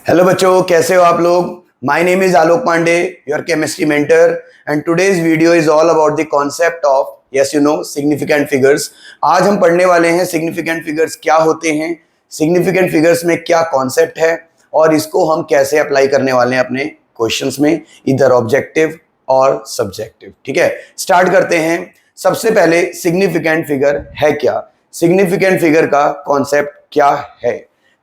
Hello बच्चों, कैसे हो आप लोग। My name is Alok Pandey, your chemistry mentor, and today's video is all about the concept of yes you know significant figures. आज हम पढ़ने वाले हैं सिग्निफिकेंट फिगर्स क्या होते हैं, सिग्निफिकेंट फिगर्स में क्या कॉन्सेप्ट है और इसको हम कैसे अप्लाई करने वाले हैं अपने क्वेश्चंस में, इधर ऑब्जेक्टिव और सब्जेक्टिव। ठीक है, स्टार्ट करते हैं। सबसे पहले सिग्निफिकेंट फिगर है क्या, सिग्निफिकेंट फिगर का कॉन्सेप्ट क्या है।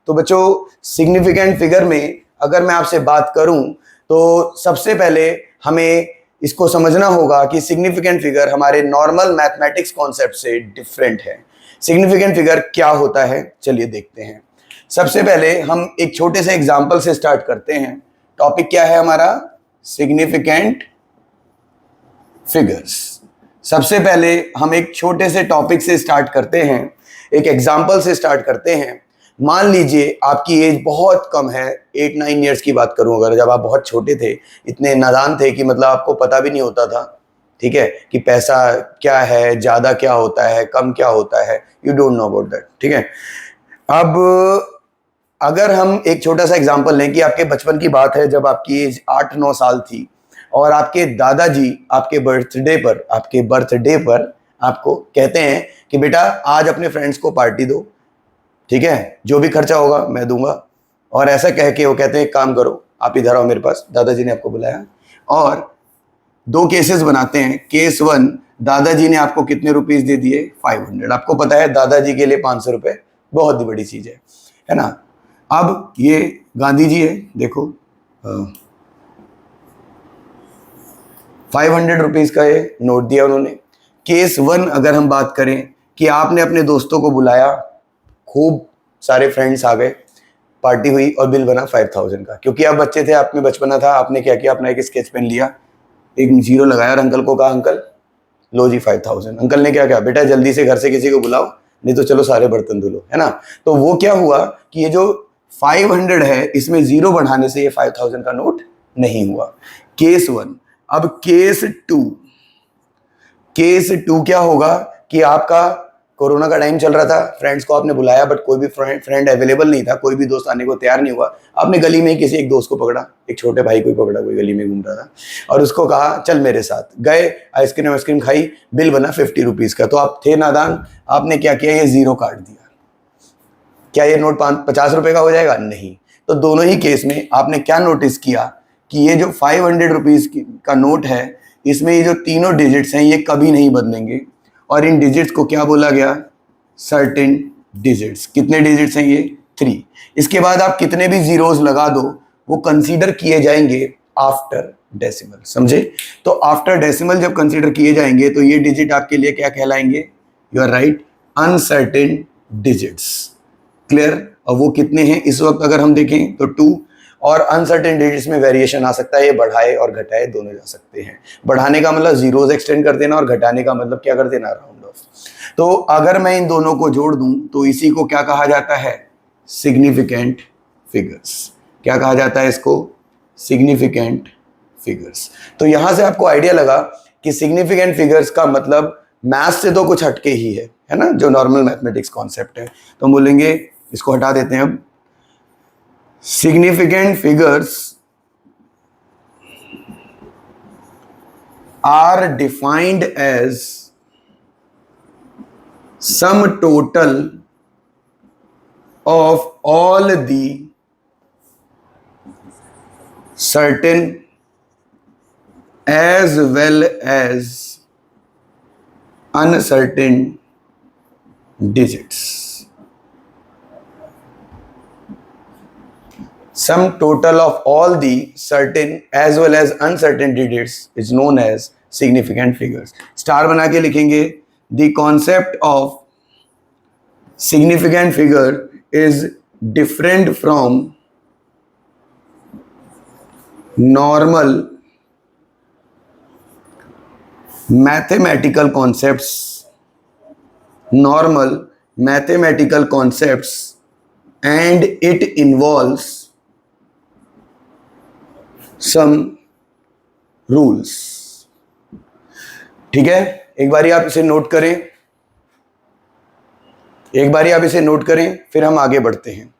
तो बच्चों, सिग्निफिकेंट फिगर में अगर मैं आपसे बात करूं तो सबसे पहले हमें इसको समझना होगा कि सिग्निफिकेंट फिगर हमारे नॉर्मल मैथमेटिक्स कॉन्सेप्ट से डिफरेंट है। सिग्निफिकेंट फिगर क्या होता है, चलिए देखते हैं। सबसे पहले हम एक छोटे से एग्जांपल से स्टार्ट करते हैं। टॉपिक क्या है हमारा, सिग्निफिकेंट फिगर्स। सबसे पहले हम एक छोटे से टॉपिक से स्टार्ट करते हैं, एक एग्जांपल से स्टार्ट करते हैं। मान लीजिए आपकी एज बहुत कम है, 8-9 ईयर्स की बात करूं अगर, जब आप बहुत छोटे थे, इतने नादान थे कि मतलब आपको पता भी नहीं होता था, ठीक है, कि पैसा क्या है, ज्यादा क्या होता है, कम क्या होता है, you don't know about that. ठीक है, अब अगर हम एक छोटा सा एग्जांपल लें कि आपके बचपन की बात है, जब आपकी एज 8-9 साल थी और आपके दादाजी आपके बर्थडे पर आपको कहते हैं कि बेटा आज अपने फ्रेंड्स को पार्टी दो, ठीक है, जो भी खर्चा होगा मैं दूंगा। और ऐसा कह के वो कहते हैं एक काम करो, आप इधर आओ मेरे पास, दादाजी ने आपको बुलाया और 2 केसेस बनाते हैं। केस 1, दादाजी ने आपको कितने रुपीस दे दिए, 500। आपको पता है दादाजी के लिए 500 रुपए बहुत ही बड़ी चीज है ना। अब ये गांधी जी है, देखो 500 रुपीज का ये नोट दिया उन्होंने। केस 1 अगर हम बात करें कि आपने अपने दोस्तों को बुलाया, खूब सारे फ्रेंड्स आ गए, पार्टी हुई और बिल बना 5000 का। क्योंकि आप बच्चे थे, आप में बचपना था, आपने क्या किया, अपना एक स्केच पेन लिया, एक जीरो लगाया और अंकल को कहा अंकल लो जी 5000। अंकल ने क्या कहा, बेटा जल्दी से घर से किसी को बुलाओ, नहीं तो चलो सारे बर्तन धुलो, है ना। तो वो क्या हुआ कि ये जो 500 है इसमें जीरो बढ़ाने से ये 5000 का नोट नहीं हुआ। केस 1। अब केस 2 क्या होगा कि आपका कोरोना का टाइम चल रहा था, फ्रेंड्स को आपने बुलाया बट कोई भी फ्रेंड अवेलेबल नहीं था, कोई भी दोस्त आने को तैयार नहीं हुआ। आपने गली में ही किसी एक दोस्त को पकड़ा, एक छोटे भाई को ही पकड़ा, कोई गली में घूम रहा था, और उसको कहा चल मेरे साथ, गए, आइसक्रीम खाई, बिल बना 50 रुपीज का। तो आप थे नादान, आपने क्या किया, ये जीरो काट दिया। क्या ये नोट 50 रुपए का हो जाएगा, नहीं। तो दोनों ही केस में आपने क्या नोटिस किया कि ये जो 500 रुपीज का नोट है, इसमें ये जो तीनों डिजिट्स हैं ये कभी नहीं बदलेंगे, और इन डिजिट्स को क्या बोला गया, सर्टेन डिजिट्स। कितने डिजिट्स हैं ये, 3। इसके बाद आप कितने भी जीरोस लगा दो वो कंसीडर किए जाएंगे आफ्टर डेसिमल, समझे। तो आफ्टर डेसिमल जब कंसीडर किए जाएंगे तो ये डिजिट आपके लिए क्या कहलाएंगे, you are right, uncertain digits. Clear. और वो कितने हैं इस वक्त अगर हम देखें तो 2, और अनसर्टेन डिजिट्स में वेरिएशन आ सकता है, ये बढ़ाए और घटाए दोनों जा सकते हैं। बढ़ाने का मतलब जीरोस एक्सटेंड कर देना और घटाने का मतलब क्या कर देना, राउंड ऑफ। तो अगर मैं इन दोनों को जोड़ दूं तो इसी को क्या कहा जाता है, सिग्निफिकेंट फिगर्स। क्या कहा जाता है इसको, सिग्निफिकेंट फिगर्स। तो यहां से आपको आइडिया लगा कि सिग्निफिकेंट फिगर्स का मतलब मैथ्स से तो कुछ हटके ही है ना, जो नॉर्मल मैथमेटिक्स कॉन्सेप्ट है। तो हम बोलेंगे, इसको हटा देते हैं अब। Significant figures are defined as sum total of all the certain as well as uncertain digits. Sum total of all the certain as well as uncertain digits is known as significant figures. Star बना के लिखेंगे, the concept of significant figure is different from normal mathematical concepts, and it involves some rules। ठीक है, एक बारी आप इसे note करें, फिर हम आगे बढ़ते हैं।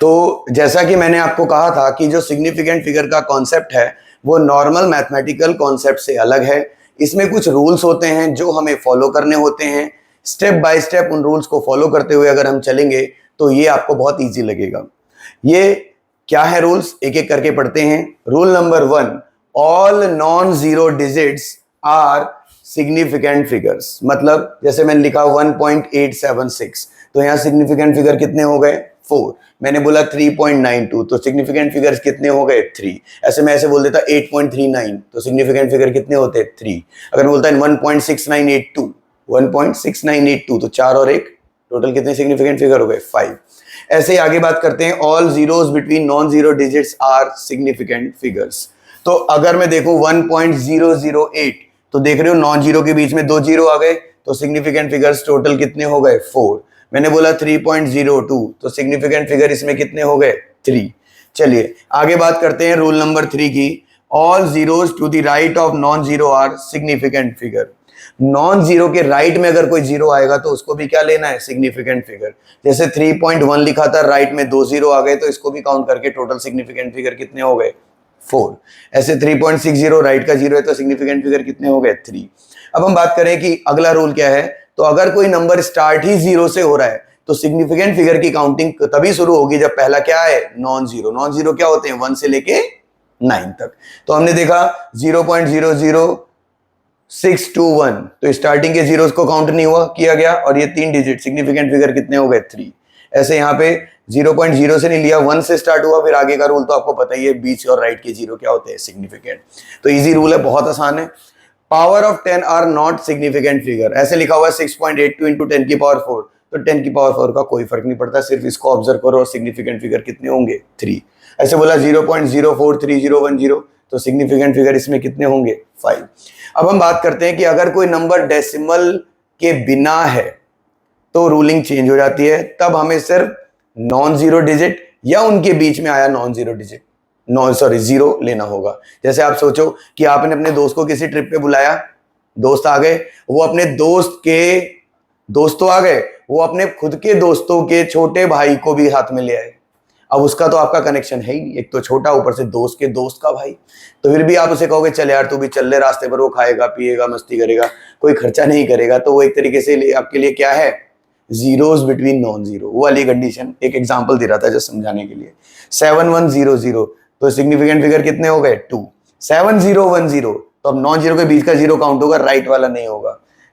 तो जैसा कि मैंने आपको कहा था कि जो सिग्निफिकेंट फिगर का कॉन्सेप्ट है वो नॉर्मल मैथमेटिकल कॉन्सेप्ट से अलग है। इसमें कुछ रूल्स होते हैं जो हमें फॉलो करने होते हैं। स्टेप बाय स्टेप उन रूल्स को फॉलो करते हुए अगर हम चलेंगे तो ये आपको बहुत ईजी लगेगा। ये क्या है रूल्स, एक एक करके पढ़ते हैं। Rule number 1, all non zero digits are significant figures. मतलब जैसे मैंने लिखा 1.876, तो यहाँ सिग्निफिकेंट फिगर कितने हो गए 4। मैंने बोला 3.92, तो सिग्निफिकेंट फिगर्स कितने हो गए 3। ऐसे मैं ऐसे बोल देता 8.39, तो सिग्निफिकेंट फिगर कितने होते 3। अगर मैं बोलता 1.6982, 1.6982, तो 4 और 1 टोटल कितने सिग्निफिकेंट फिगर हो गए 5। ऐसे ही आगे बात करते हैं, all zeros between non zero digits are significant figures. तो अगर मैं देखूं 1.008, तो देख रहे हो नॉन जीरो के बीच में 2 जीरो आ गए, तो सिग्निफिकेंट फिगर्स टोटल कितने हो गए 4। मैंने बोला 3.02, तो सिग्निफिकेंट फिगर इसमें कितने हो गए 3। चलिए आगे बात करते हैं रूल नंबर 3 की, all zeros to the right of non zero are significant figure. Non zero के राइट में अगर कोई जीरो आएगा तो उसको भी क्या लेना है, सिग्निफिकेंट फिगर। जैसे 3.1 लिखा था, राइट में 2 जीरो आ गए, तो इसको भी काउंट करके टोटल सिग्निफिकेंट फिगर कितने हो गए 4। ऐसे 3.60 राइट का जीरो है तो सिग्निफिकेंट फिगर कितने हो गए 3। अब हम बात करें कि अगला रूल क्या है, तो अगर कोई नंबर स्टार्ट ही जीरो से हो रहा है तो सिग्निफिकेंट फिगर की काउंटिंग तभी शुरू होगी जब पहला क्या है, नॉन जीरो। नॉन जीरो क्या होते हैं 1 से लेके 9 तक। तो हमने देखा 0.00621, तो स्टार्टिंग के जीरोस को काउंट नहीं हुआ किया गया, और ये 3 डिजिट सिग्निफिकेंट फिगर कितने हो गए 3। ऐसे यहाँ पे 0.0 से नहीं लिया, 1 से स्टार्ट हुआ, फिर आगे का रूल तो आपको पता ही है, बीच और राइट के जीरो क्या होते हैं सिग्निफिकेंट। तो इजी रूल है, बहुत आसान है। Power of 10 are not significant figure. ऐसे लिखा हुआ है 6.82 इंटू 10 की पावर 4, तो 10 की पावर 4 का कोई फर्क नहीं पड़ता, सिर्फ इसको ऑब्जर्व करो और सिग्निफिकेंट फिगर कितने होंगे 3। ऐसे बोला 0.043010, तो सिग्निफिकेंट फिगर इसमें कितने होंगे 5। अब हम बात करते हैं कि अगर कोई नंबर डेसिमल के बिना है तो रूलिंग चेंज हो जाती है, तब हमें सिर्फ नॉन जीरो डिजिट या उनके बीच में आया नॉन जीरो डिजिट जीरो लेना होगा। जैसे आप सोचो कि आपने अपने दोस्त को किसी ट्रिप पे बुलाया, दोस्त आ गए, वो अपने दोस्त तो आ गए, वो अपने खुद के दोस्तों के छोटे भाई को भी साथ में ले आए। अब उसका तो आपका कनेक्शन है ही नहीं, एक तो छोटा, ऊपर से दोस्त के दोस्त का भाई, तो फिर भी आप उसे कहोगे चल यार तू भी चल ले रास्ते पर, वो खाएगा पिएगा मस्ती करेगा, कोई खर्चा नहीं करेगा, तो वो एक तरीके से आपके लिए क्या है, जीरोस बिटवीन नॉन जीरो, वो वाली कंडीशन। एक एग्जांपल दे रहा था जस्ट समझाने के लिए। 7100, तो सिग्निफिकेंट फिगर कितने हो गए 2। 7010, तो अब नॉन जीरो के बीच का जीरो काउंट होगा, राइट वाला नहीं होगा,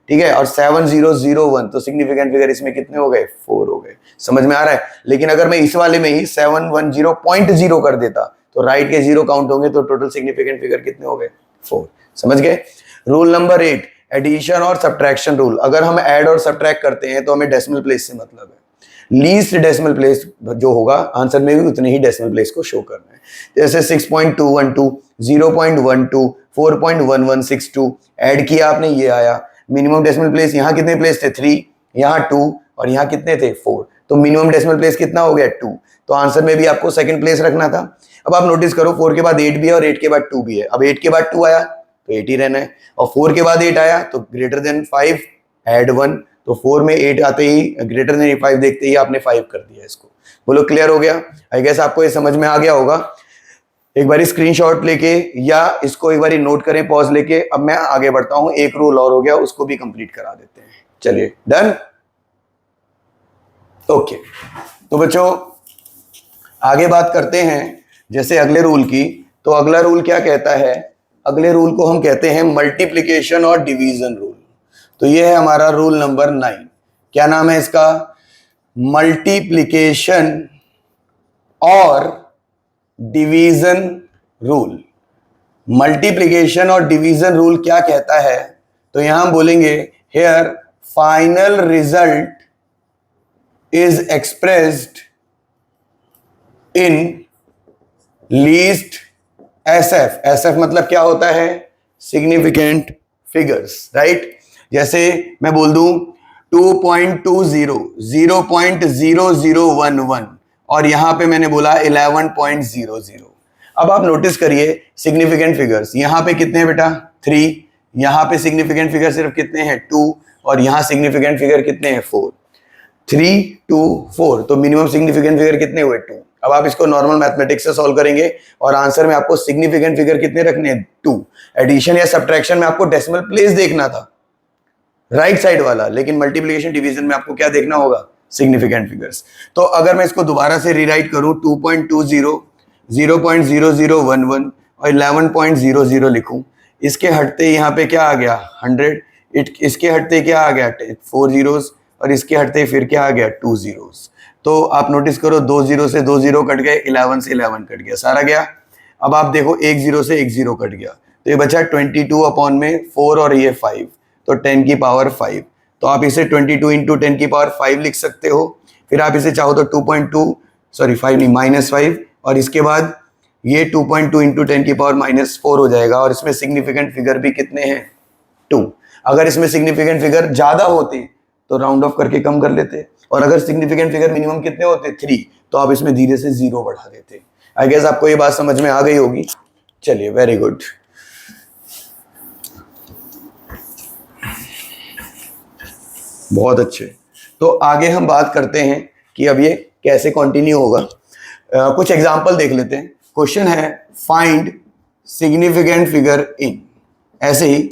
ठीक है। और 7001, तो सिग्निफिकेंट फिगर इसमें कितने हो गए 4 हो गए। समझ में आ रहा है। लेकिन अगर मैं इस वाले में ही 710.0 कर देता तो राइट के जीरो काउंट होंगे, तो टोटल सिग्निफिकेंट फिगर कितने हो गए 4। समझ गए। रूल नंबर 8, एडिशन और सब्ट्रैक्शन रूल। अगर हम ऐड और सब्ट्रैक्ट करते हैं तो हमें डेसिमल प्लेस से मतलब है। लीस्ट डेसिमल प्लेस जो होगा आंसर में भी उतने ही डेसिमल प्लेस को शो करना है। जैसे 6.212, 0.12, 4.1162 ऐड किया आपने, ये आया। मिनिमम डेसिमल प्लेस यहाँ कितने प्लेस थे 3, यहाँ 2, और यहाँ कितने थे 4, तो मिनिमम डेसिमल प्लेस कितना हो गया 2। तो आंसर में भी आपको सेकंड प्लेस रखना था। अब आप नोटिस करो 4 के बाद 8 भी है और 8 के बाद 2 भी है। अब 8 के बाद 2 आया तो 8 ही रहना है, और 4 के बाद 8 आया तो ग्रेटर देन 5 ऐड 1, तो 4 में 8 आते ही ग्रेटर देन 5 देखते ही आपने 5 कर दिया इसको। बोलो क्लियर हो गया। आई गेस आपको ये समझ में आ गया होगा। एक बारी स्क्रीनशॉट लेके या इसको एक बारी नोट करें पॉज लेके। अब मैं आगे बढ़ता हूं, एक रूल और हो गया, उसको भी कंप्लीट करा देते हैं। चलिए डन। ओके, तो बच्चों आगे बात करते हैं जैसे अगले रूल की। तो अगला रूल क्या कहता है, अगले रूल को हम कहते हैं मल्टीप्लिकेशन और डिवीजन रूल। तो ये है हमारा रूल नंबर 9। क्या नाम है इसका, मल्टीप्लिकेशन और डिवीजन रूल। मल्टीप्लिकेशन और डिवीजन रूल क्या कहता है, तो यहां हम बोलेंगे here final result is expressed in least SF. SF मतलब क्या होता है, सिग्निफिकेंट फिगर्स, राइट। जैसे मैं बोल दूं 2.20, 0.0011, और यहां पे मैंने बोला 11.00। अब आप नोटिस करिए सिग्निफिकेंट फिगर्स यहां पे कितने हैं बेटा 3, यहां पे सिग्निफिकेंट फिगर सिर्फ कितने हैं 2, और यहां सिग्निफिकेंट फिगर कितने हैं 4। 3 2 4, तो मिनिमम सिग्निफिकेंट फिगर कितने हुए 2। अब आप इसको नॉर्मल मैथमेटिक्स से सॉल्व करेंगे और आंसर में आपको सिग्निफिकेंट फिगर कितने रखने हैं 2। एडिशन या सब्ट्रैक्शन में आपको डेसिमल प्लेस देखना था, राइट साइड वाला, लेकिन मल्टीप्लिकेशन डिवीजन में आपको क्या देखना होगा, सिग्निफिकेंट फिगर्स। तो अगर मैं इसको दोबारा से रीराइट करूं 2.20, 0.0011 और 11.00 लिखूं, इसके हटते यहाँ पे क्या आ गया 100, इसके हटते क्या आ गया 4 zeros और इसके हटते फिर क्या आ गया 2 zeros। तो आप नोटिस करो 2 0 से 2 0 कट गए, 11 से 11 कट गया, सारा गया। अब आप देखो 1 0 से 1 0 कट गया, तो ये बचा 22 अपॉन में 4 और ये 5, तो 10 की पावर 5। तो आप इसे 22 इंटू 10 की पावर 5 लिख सकते हो। फिर आप इसे चाहो तो 5 नहीं -5, और इसके बाद ये 2.2 इंटू 10 की पावर -4 हो जाएगा, और इसमें सिग्निफिकेंट फिगर भी कितने हैं 2। अगर इसमें सिग्निफिकेंट फिगर ज्यादा होते तो राउंड ऑफ करके कम कर लेते, और अगर सिग्निफिकेंट फिगर मिनिमम कितने होते 3, तो आप इसमें धीरे से 0 बढ़ा देते। आई गेस आपको ये बात समझ में आ गई होगी। चलिए, वेरी गुड। बहुत अच्छे। तो आगे हम बात करते हैं कि अब ये कैसे कंटिन्यू होगा। कुछ एग्जांपल देख लेते हैं। क्वेश्चन है फाइंड सिग्निफिकेंट फिगर इन, ऐसे ही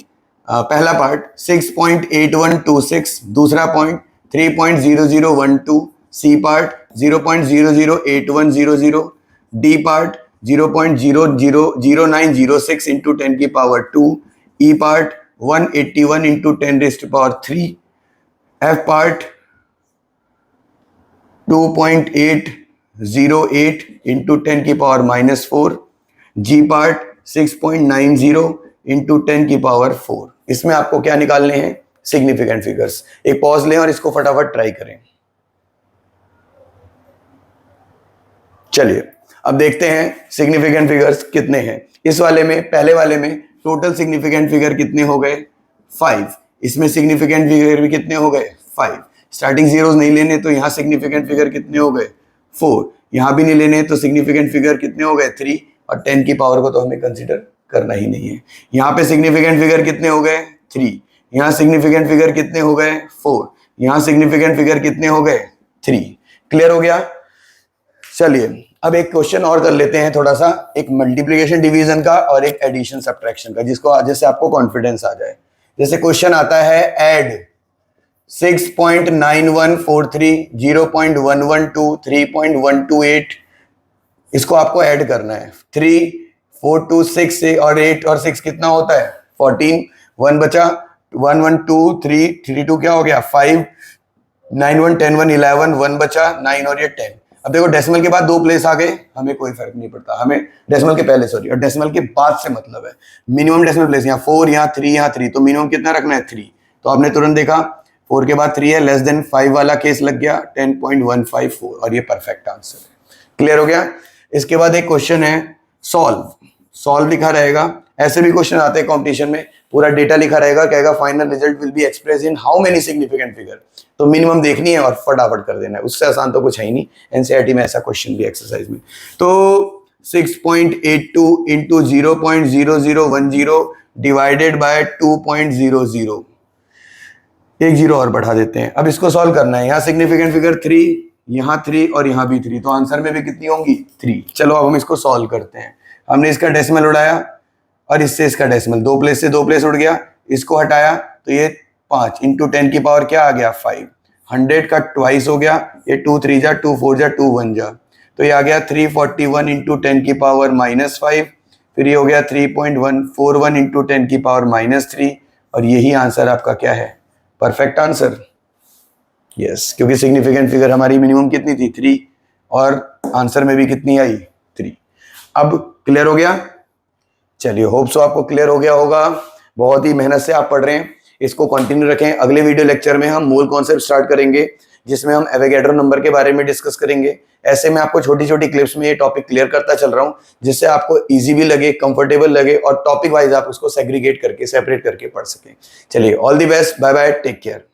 पहला पार्ट 6.8126, दूसरा point 3.0012, C part 0.008100, D part 0.000906 into 10 की power 2, E part 181 into 10 raised to power 3, F part 2.808 into 10 की पावर -4, जी पार्ट 6.90 इंटू 10 की पावर 4। इसमें आपको क्या निकालने हैं, सिग्निफिकेंट फिगर्स। एक पॉज लें और इसको फटाफट ट्राई करें। चलिए अब देखते हैं सिग्निफिकेंट फिगर्स कितने हैं। इस वाले में, पहले वाले में टोटल सिग्निफिकेंट फिगर कितने हो गए 5, इसमें सिग्निफिकेंट फिगर भी कितने हो गए 5। स्टार्टिंग जीरोस नहीं लेने तो यहाँ सिग्निफिकेंट फिगर कितने हो गए 4, यहाँ भी नहीं लेने तो सिग्निफिकेंट फिगर कितने हो गए 3, और 10 की पावर को तो हमें कंसीडर करना ही नहीं है। यहाँ पे सिग्निफिकेंट फिगर कितने हो गए 3, यहाँ सिग्निफिकेंट फिगर कितने हो गए 4, यहाँ सिग्निफिकेंट फिगर कितने हो गए 3। क्लियर हो गया। चलिए अब एक क्वेश्चन और कर लेते हैं, थोड़ा सा, एक मल्टीप्लिकेशन डिवीजन का और एक एडिशन सब्ट्रैक्शन का, जिससे आपको कॉन्फिडेंस आ जाए। जैसे क्वेश्चन आता है ऐड 6.9143, 0.112, 3.128, इसको आपको ऐड करना है। 3 4 2 6 से और 8 और 6 कितना होता है 14, 1 बचा 1 1 2 3 3 2 क्या हो गया 5, 9 1 10 1 11, 1 बचा 9 और ये 10। अब देखो डेसिमल के बाद 2 प्लेस आ गए, हमें कोई फर्क नहीं पड़ता, हमें डेसिमल के पहले सॉरी और डेसिमल के बाद से मतलब है। मिनिमम डेसिमल प्लेस यहाँ 4, यहाँ 3, यहाँ 3, तो मिनिमम कितना रखना है 3। तो आपने तुरंत देखा 4 के बाद 3 है, लेस देन 5 वाला केस लग गया 10.154, और ये परफेक्ट आंसर है। क्लियर हो गया। इसके बाद एक क्वेश्चन है सॉल्व लिखा रहेगा। ऐसे भी क्वेश्चन आते हैं कंपटीशन में, पूरा डेटा लिखा रहेगा, कहेगा final result will be express in how many significant figure. तो मिनिमम देखनी है और फटाफट कर देना है, उससे आसान तो कुछ है ही नहीं। एनसीईआरटी में ऐसा क्वेश्चन भी एक्सरसाइज में। तो 6.82 इंटू 0.0010 डिवाइडेड बाय 2.00, एक जीरो और बढ़ा देते हैं। अब इसको सॉल्व करना है। यहाँ सिग्निफिकेंट फिगर 3, यहाँ 3 और यहाँ भी 3, तो आंसर में भी कितनी होंगी 3। चलो अब हम इसको सॉल्व करते हैं। हमने इसका डेसिमल उड़ाया और इससे इसका डेसिमल, 2 प्लेस से 2 प्लेस उड़ गया, इसको हटाया तो ये 5 इंटू 10 की पावर क्या आ गया 5। 100 का ट्वाइस हो गया, ये 2 3 जा 2 4 जा 2 1 जा, तो ये आ गया 341 इंटू 10 की पावर -5। फिर ये हो गया 3.141 इंटू 10 की पावर -3, और यही आंसर आपका क्या है परफेक्ट आंसर। यस, क्योंकि सिग्निफिकेंट फिगर हमारी मिनिमम कितनी थी 3, और आंसर में भी कितनी आई 3। अब क्लियर हो गया। चलिए होप सो आपको क्लियर हो गया होगा। बहुत ही मेहनत से आप पढ़ रहे हैं, इसको कंटिन्यू रखें। अगले वीडियो लेक्चर में हम मूल कॉन्सेप्ट स्टार्ट करेंगे, जिसमें हम एवोगैड्रो नंबर के बारे में डिस्कस करेंगे। ऐसे में आपको छोटी छोटी क्लिप्स में ये टॉपिक क्लियर करता चल रहा हूं, जिससे आपको इजी भी लगे, कंफर्टेबल लगे, और टॉपिक वाइज आप उसको सेग्रीगेट करके, सेपरेट करके पढ़ सकें। चलिए all the best, bye bye, take care.